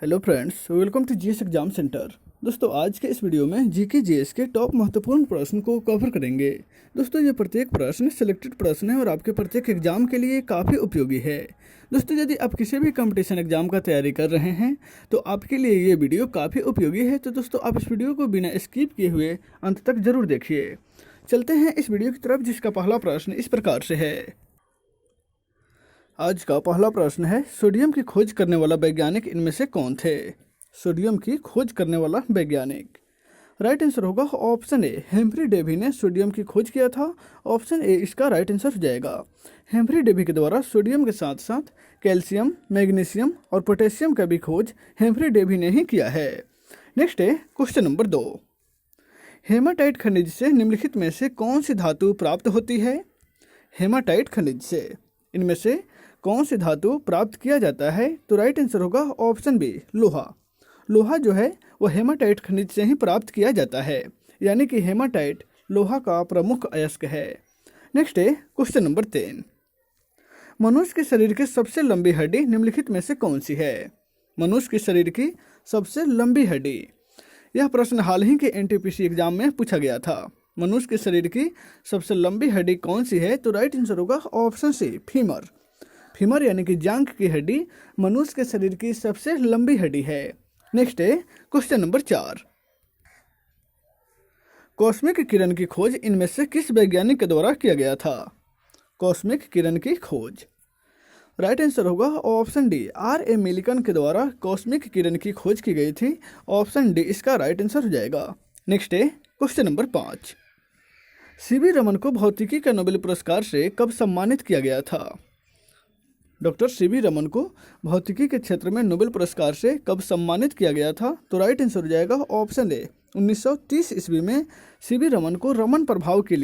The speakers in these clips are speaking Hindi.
Hello friends, welcome to GS exam centre. दोस्तों, आज के इस वीडियो में जीके जीएस के टॉप महत्वपूर्ण प्रश्न को कवर करेंगे। दोस्तों, ये प्रत्येक प्रश्न सिलेक्टेड प्रश्न है और आपके प्रत्येक एग्जाम के लिए काफ़ी उपयोगी है। दोस्तों, यदि आप किसी भी कंपटीशन एग्जाम का तैयारी कर रहे हैं तो आपके लिए ये वीडियो काफ़ी उपयोगी है। तो दोस्तों, आप इस वीडियो को बिना स्किप किए हुए अंत तक जरूर देखिए। चलते हैं इस वीडियो की तरफ, जिसका पहला प्रश्न इस प्रकार से है। आज का पहला प्रश्न है, सोडियम की खोज करने वाला वैज्ञानिक इनमें से कौन थे? सोडियम की खोज करने वाला वैज्ञानिक। राइट आंसर होगा ऑप्शन ए, हेम्फ्री डेवी ने सोडियम की खोज किया था। ऑप्शन ए इसका राइट आंसर हो जाएगा। हेम्फ्री डेवी के द्वारा सोडियम के साथ साथ कैल्शियम, मैग्नीशियम और पोटेशियम का भी खोज हेम्फ्री डेवी ने ही किया है। नेक्स्ट है क्वेश्चन नंबर 2। हेमाटाइट खनिज से निम्नलिखित में से कौन सी धातु प्राप्त होती है? हेमाटाइट खनिज से इनमें से कौन सी धातु प्राप्त किया जाता है? तो राइट आंसर होगा ऑप्शन बी, लोहा। लोहा जो है वह हेमाटाइट खनिज से ही प्राप्त किया जाता है, यानी कि हेमाटाइट लोहा का प्रमुख अयस्क है। नेक्स्ट है क्वेश्चन नंबर 3। मनुष्य के शरीर की सबसे लंबी हड्डी निम्नलिखित में से कौन सी है? मनुष्य के शरीर की सबसे लंबी हड्डी। यह प्रश्न हाल ही के एनटीपीसी एग्जाम में पूछा गया था। मनुष्य के शरीर की सबसे लंबी हड्डी कौन सी है? तो राइट आंसर होगा ऑप्शन सी, फीमर। फीमर यानी कि जांघ की हड्डी मनुष्य के शरीर की सबसे लंबी हड्डी है। नेक्स्ट है क्वेश्चन नंबर 4। कॉस्मिक किरण की खोज इनमें से किस वैज्ञानिक के द्वारा किया गया था? कॉस्मिक किरण की खोज। राइट आंसर होगा ऑप्शन डी, R.A. मिलिकन के द्वारा कॉस्मिक किरण की खोज की गई थी। ऑप्शन डी इसका राइट आंसर हो जाएगा। नेक्स्ट है क्वेश्चन नंबर 5। सीवी रमन को भौतिकी का नोबेल पुरस्कार से कब सम्मानित किया गया था? डॉक्टर सीवी रमन को भौतिकी के क्षेत्र में नोबेल पुरस्कार से कब सम्मानित किया गया था? तो राइट आंसर हो जाएगा ऑप्शन ए, 1930 ईस्वी में सीवी रमन को रमन प्रभाव के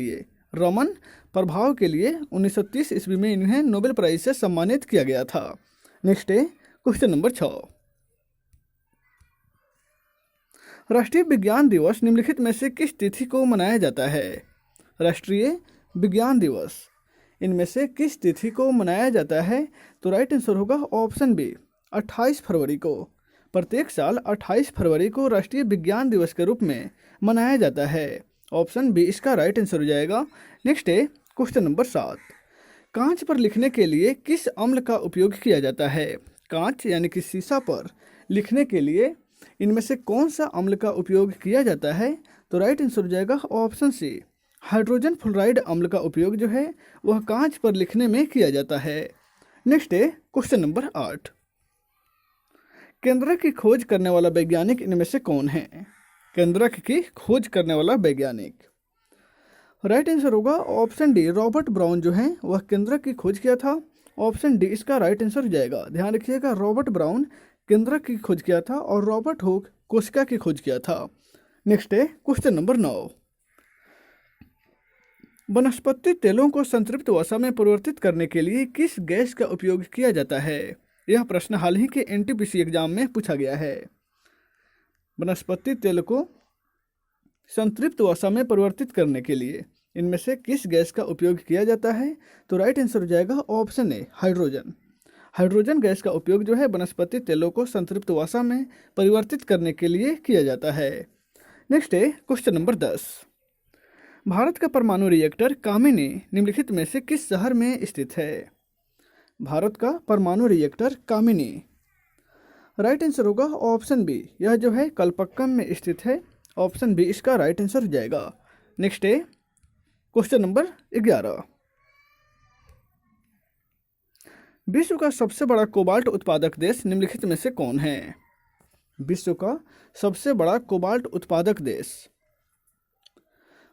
लिए 1930 ईस्वी में इन्हें नोबेल प्राइज से सम्मानित किया गया था। नेक्स्ट है क्वेश्चन नंबर 6। राष्ट्रीय विज्ञान दिवस निम्नलिखित में से किस तिथि को मनाया जाता है? राष्ट्रीय विज्ञान दिवस इनमें से किस तिथि को मनाया जाता है? तो राइट आंसर होगा ऑप्शन बी, 28 फरवरी को। प्रत्येक साल 28 फरवरी को राष्ट्रीय विज्ञान दिवस के रूप में मनाया जाता है। ऑप्शन बी इसका राइट आंसर हो जाएगा। नेक्स्ट है क्वेश्चन नंबर 7। कांच पर लिखने के लिए किस अम्ल का उपयोग किया जाता है? कांच यानी कि शीशा पर लिखने के लिए इनमें से कौन सा अम्ल का उपयोग किया जाता है? तो राइट आंसर हो जाएगा ऑप्शन सी, हाइड्रोजन फ्लोराइड अम्ल का उपयोग जो है वह कांच पर लिखने में किया जाता है। नेक्स्ट है क्वेश्चन नंबर 8। केंद्रक की खोज करने वाला वैज्ञानिक इनमें से कौन है? केंद्रक की खोज करने वाला वैज्ञानिक। राइट आंसर होगा ऑप्शन डी, रॉबर्ट ब्राउन जो है वह केंद्रक की खोज किया था। ऑप्शन डी इसका राइट आंसर हो जाएगा। ध्यान रखिएगा, रॉबर्ट ब्राउन केंद्रक की खोज किया था और रॉबर्ट हुक कोशिका की खोज किया था। नेक्स्ट है क्वेश्चन नंबर 9। वनस्पति तेलों को संतृप्त वसा में परिवर्तित करने के लिए किस गैस का उपयोग किया जाता है? यह प्रश्न हाल ही के एनटीपीसी एग्जाम में पूछा गया है। वनस्पति तेल को संतृप्त वसा में परिवर्तित करने के लिए इनमें से किस गैस का उपयोग किया जाता है? तो राइट आंसर हो जाएगा option A, hydrogen. Hydrogen gas का उपयोग जो है वनस्पति तेलों को संतृप्त वसा में परिवर्तित करने के लिए किया जाता है। नेक्स्ट है क्वेश्चन नंबर 10। भारत का परमाणु रिएक्टर कामिनी निम्नलिखित में से किस शहर में स्थित है? भारत का परमाणु रिएक्टर कामिनी। राइट आंसर होगा ऑप्शन बी, यह जो है कलपक्कम में स्थित है। ऑप्शन बी इसका राइट आंसर हो जाएगा। नेक्स्ट है क्वेश्चन नंबर 11। विश्व का सबसे बड़ा कोबाल्ट उत्पादक देश निम्नलिखित में से कौन है? विश्व का सबसे बड़ा कोबाल्ट उत्पादक देश।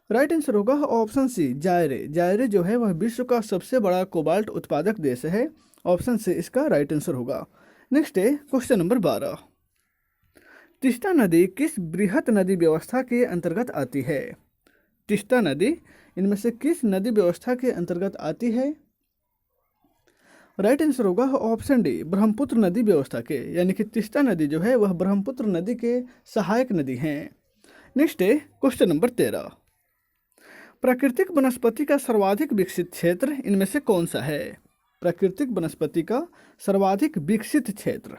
राइट आंसर होगा ऑप्शन सी, जायरे। जायरे जो है वह विश्व का सबसे बड़ा कोबाल्ट उत्पादक देश है। ऑप्शन सी इसका राइट आंसर होगा। नेक्स्ट है क्वेश्चन नंबर 12। तीस्ता नदी किस बृहत नदी व्यवस्था के अंतर्गत आती है? तीस्ता नदी इनमें से किस नदी व्यवस्था के अंतर्गत आती है? राइट आंसर होगा ऑप्शन डी, ब्रह्मपुत्र नदी व्यवस्था के, यानी कि तीस्ता नदी जो है वह ब्रह्मपुत्र नदी के सहायक नदी हैं। नेक्स्ट है क्वेश्चन नंबर 13। प्राकृतिक वनस्पति का सर्वाधिक विकसित क्षेत्र इनमें से कौन सा है? प्राकृतिक वनस्पति का सर्वाधिक विकसित क्षेत्र।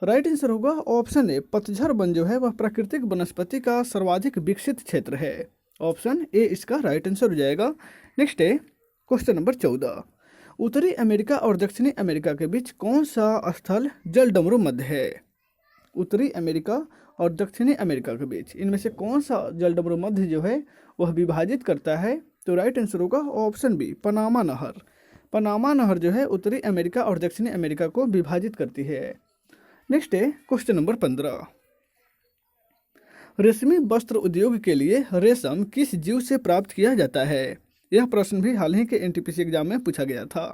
राइट आंसर होगा ऑप्शन ए, पतझड़ वन जो है वह प्राकृतिक वनस्पति का सर्वाधिक विकसित क्षेत्र है। ऑप्शन ए इसका राइट आंसर हो जाएगा। नेक्स्ट है क्वेश्चन नंबर 14। उत्तरी अमेरिका और दक्षिणी अमेरिका के बीच कौन सा स्थल जलडमरू मध्य है? उत्तरी अमेरिका और दक्षिणी अमेरिका के बीच इनमें से कौन सा जलडमरू मध्य जो है वह विभाजित करता है? तो राइट आंसर होगा ऑप्शन बी, पनामा नहर। पनामा नहर जो है उत्तरी अमेरिका और दक्षिणी अमेरिका को विभाजित करती है। नेक्स्ट है क्वेश्चन नंबर 15। रेशमी वस्त्र उद्योग के लिए रेशम किस जीव से प्राप्त किया जाता है? यह प्रश्न भी हाल ही के एनटीपीसी एग्जाम में पूछा गया था।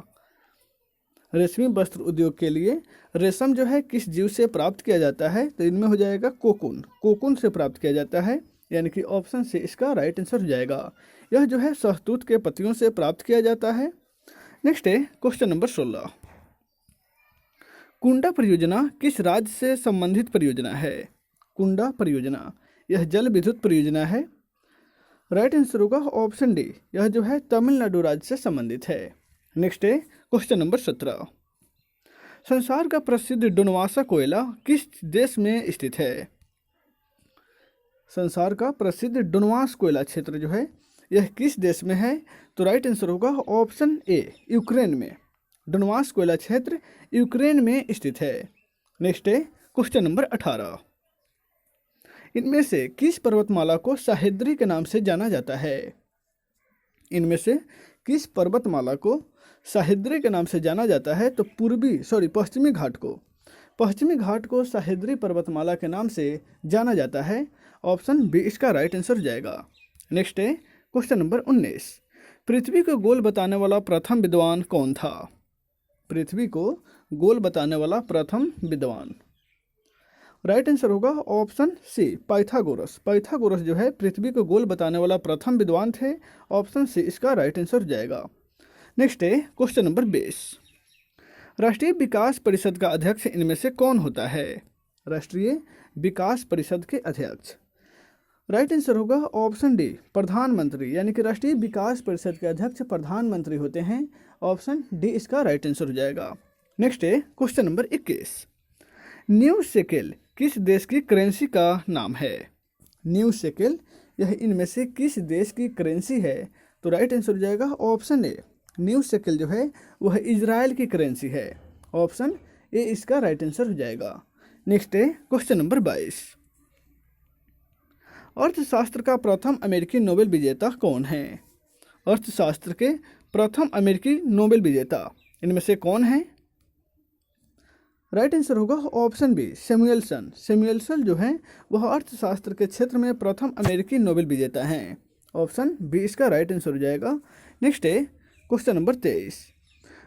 रेशमी वस्त्र उद्योग के लिए रेशम जो है किस जीव से प्राप्त किया जाता है? तो इनमें हो जाएगा कोकून। कोकून से प्राप्त किया जाता है, यानी कि ऑप्शन से इसका राइट आंसर हो जाएगा। यह जो है शहतूत के पत्तियों से प्राप्त किया जाता है। नेक्स्ट है क्वेश्चन नंबर 16। कुंडा परियोजना किस राज्य से संबंधित परियोजना है? कुंडा परियोजना यह जल विद्युत परियोजना है। राइट आंसर होगा ऑप्शन डी, यह जो है तमिलनाडु राज्य से संबंधित है। नेक्स्ट है क्वेश्चन नंबर 17। संसार का प्रसिद्ध डोनवासा कोयला किस देश में स्थित है? संसार का प्रसिद्ध डोनवास कोयला क्षेत्र जो है यह किस देश में है? तो राइट आंसर होगा ऑप्शन ए, यूक्रेन में। डोनवास कोयला क्षेत्र यूक्रेन में स्थित है। नेक्स्ट है क्वेश्चन नंबर 18। इनमें से किस पर्वतमाला को सह्याद्री के नाम से जाना जाता है? इनमें से किस पर्वतमाला को सह्याद्री के नाम से जाना जाता है? तो पश्चिमी घाट को सह्याद्री पर्वतमाला के नाम से जाना जाता है। ऑप्शन बी इसका राइट आंसर हो जाएगा। नेक्स्ट है क्वेश्चन नंबर 19। पृथ्वी को गोल बताने वाला प्रथम विद्वान कौन था? पृथ्वी को गोल बताने वाला प्रथम विद्वान, राइट आंसर होगा ऑप्शन सी, पाइथागोरस। पाइथागोरस जो है पृथ्वी को गोल बताने वाला प्रथम विद्वान थे। ऑप्शन सी इसका राइट आंसर हो जाएगा। नेक्स्ट है क्वेश्चन नंबर 20। राष्ट्रीय विकास परिषद का अध्यक्ष इनमें से कौन होता है? राष्ट्रीय विकास परिषद के अध्यक्ष, राइट आंसर होगा ऑप्शन डी, प्रधानमंत्री। यानी कि राष्ट्रीय विकास परिषद के अध्यक्ष प्रधानमंत्री होते हैं। ऑप्शन डी इसका राइट आंसर हो जाएगा। नेक्स्ट है क्वेश्चन नंबर 21। न्यू शेकेल किस देश की करेंसी का नाम है? न्यू शेकेल यह इनमें से किस देश की करेंसी है? तो राइट आंसर हो जाएगा ऑप्शन ए, न्यू शेकेल जो है वह इजराइल की करेंसी है। ऑप्शन ए इसका राइट आंसर हो जाएगा। नेक्स्ट है क्वेश्चन नंबर 22। अर्थशास्त्र का प्रथम अमेरिकी नोबेल विजेता कौन है? अर्थशास्त्र के प्रथम अमेरिकी नोबेल विजेता इनमें से कौन है? राइट आंसर होगा ऑप्शन बी, सैमुएलसन। सैमुएलसन जो है वह अर्थशास्त्र के क्षेत्र में प्रथम अमेरिकी नोबेल विजेता हैं। ऑप्शन बी इसका राइट आंसर हो जाएगा। नेक्स्ट है क्वेश्चन नंबर 23।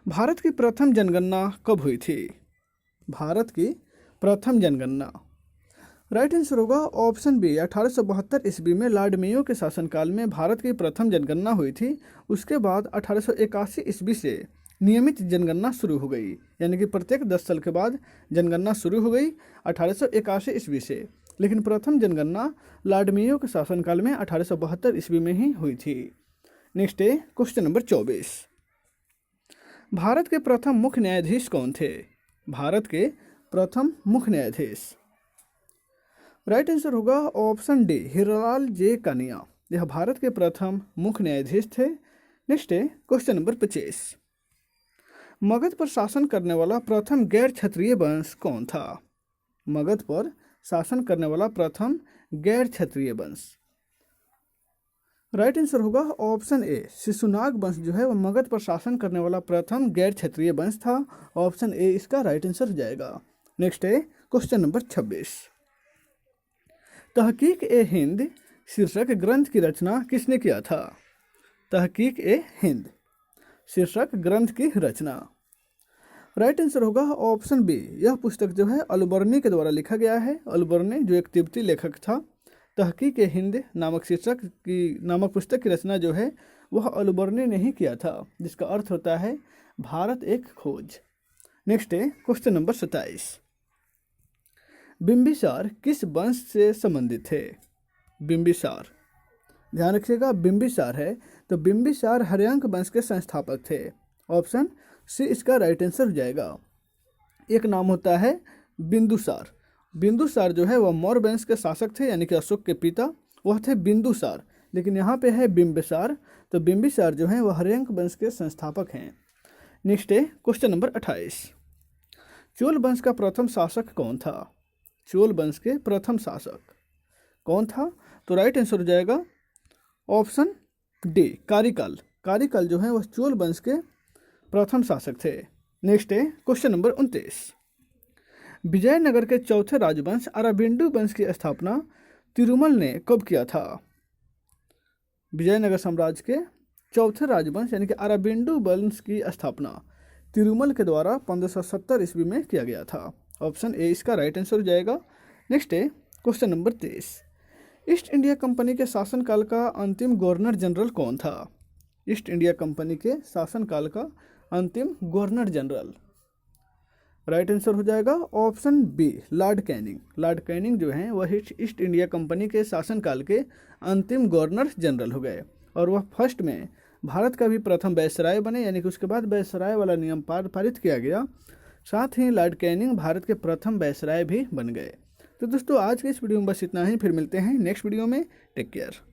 भारत की प्रथम जनगणना कब हुई थी? भारत की प्रथम जनगणना, राइट आंसर होगा ऑप्शन बी, 1872 ईस्वी में लॉर्ड मेयो के शासनकाल में भारत की प्रथम जनगणना हुई थी। उसके बाद 1881 ईस्वी से नियमित जनगणना शुरू हो गई, यानी कि प्रत्येक 10 साल के बाद जनगणना शुरू हो गई 1881 ईस्वी से। लेकिन प्रथम जनगणना लॉर्ड मेयो के शासनकाल में 1872 ईस्वी में ही हुई थी। नेक्स्ट है क्वेश्चन नंबर 24। भारत के प्रथम मुख्य न्यायाधीश कौन थे? भारत के प्रथम मुख्य न्यायाधीश, राइट आंसर होगा ऑप्शन डी, हीरालाल जे कानिया। यह भारत के प्रथम मुख्य न्यायाधीश थे। नेक्स्ट है क्वेश्चन नंबर 25। मगध पर शासन करने वाला प्रथम गैर क्षत्रिय वंश कौन था? मगध पर शासन करने वाला प्रथम गैर क्षत्रिय वंश, राइट आंसर होगा ऑप्शन ए, शिशुनाग वंश जो है वह मगध पर शासन करने वाला प्रथम गैर क्षत्रिय वंश था। ऑप्शन ए इसका राइट आंसर हो जाएगा। नेक्स्ट है क्वेश्चन नंबर 26। तहकीक ए हिंद शीर्षक ग्रंथ की रचना किसने किया था? तहकीक ए हिंद शीर्षक ग्रंथ की रचना, राइट आंसर होगा ऑप्शन बी, यह पुस्तक जो है अलबर्नी के द्वारा लिखा गया है। अलबर्नी जो एक तिब्बती लेखक था। तहकीक ए हिंद नामक पुस्तक की रचना जो है वह अलबर्नी ने ही किया था, जिसका अर्थ होता है भारत एक खोज। नेक्स्ट है क्वेश्चन नंबर 27। बिंबिसार किस वंश से संबंधित थे? बिंबिसार, ध्यान रखिएगा बिंबिसार है तो बिंबिसार हर्यंक वंश के संस्थापक थे। ऑप्शन सी इसका राइट आंसर हो जाएगा। एक नाम होता है बिंदुसार। बिंदुसार जो है वह मौर्य वंश के शासक थे, यानी कि अशोक के पिता वह थे बिंदुसार, लेकिन यहाँ पे है बिंबिसार। तो बिंबिसार जो है वह हर्यंक वंश के संस्थापक हैं। नेक्स्ट है क्वेश्चन नंबर 28। चोल वंश का प्रथम शासक कौन था? चोल वंश के प्रथम शासक कौन था? तो राइट आंसर हो जाएगा ऑप्शन डी, कारिकाल। कारिकाल जो है वह चोल वंश के प्रथम शासक थे। नेक्स्ट है क्वेश्चन नंबर 29। विजयनगर के चौथे राजवंश अराबिंदु वंश की स्थापना तिरुमल ने कब किया था? विजयनगर साम्राज्य के चौथे राजवंश यानी कि अराबिंदु वंश की स्थापना तिरुमल के द्वारा 1570 ईस्वी में किया गया था। ऑप्शन ए इसका राइट आंसर हो जाएगा। नेक्स्ट है question number 23। East India company के शासनकाल का अंतिम गवर्नर जनरल कौन था? ईस्ट इंडिया कंपनी के शासनकाल का अंतिम गवर्नर जनरल, राइट आंसर हो जाएगा option B, Lord Canning. Lord Canning जो हैं वह ईस्ट इंडिया कंपनी के शासनकाल के अंतिम गवर्नर जनरल हो गए, और वह फर्स्ट में भारत का भी प्रथम वायसराय बने, यानी कि उसके बाद वायसराय वाला नियम पारित किया गया। साथ ही लॉर्ड कैनिंग भारत के प्रथम वायसराय भी बन गए। तो दोस्तों आज के इस वीडियो में बस इतना ही, फिर मिलते हैं नेक्स्ट वीडियो में। Take care.